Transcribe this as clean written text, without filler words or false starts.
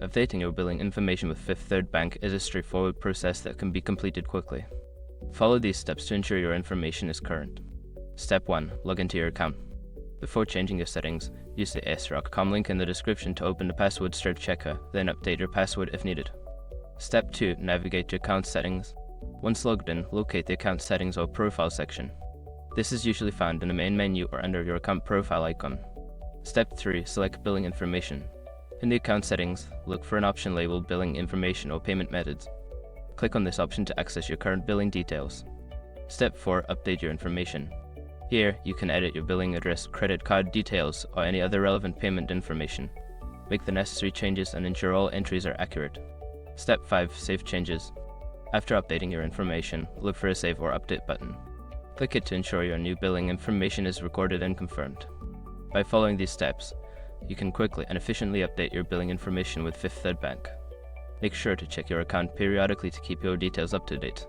Updating your billing information with Fifth Third Bank is a straightforward process that can be completed quickly. Follow these steps to ensure your information is current. Step 1. Log into your account. Before changing your settings, use the sroc.com link in the description to open the password search checker, then update your password if needed. Step 2. Navigate to account settings. Once logged in, locate the account settings or profile section. This is usually found in the main menu or under your account profile icon. Step 3. Select billing information. In the account settings, look for an option labeled billing information or payment methods. Click on this option to access your current billing details. Step 4. Update your information. Here, you can edit your billing address, credit card details, or any other relevant payment information. Make the necessary changes and ensure all entries are accurate. Step 5. Save changes. After updating your information, look for a Save or Update button. Click it to ensure your new billing information is recorded and confirmed. By following these steps, you can quickly and efficiently update your billing information with Fifth Third Bank. Make sure to check your account periodically to keep your details up to date.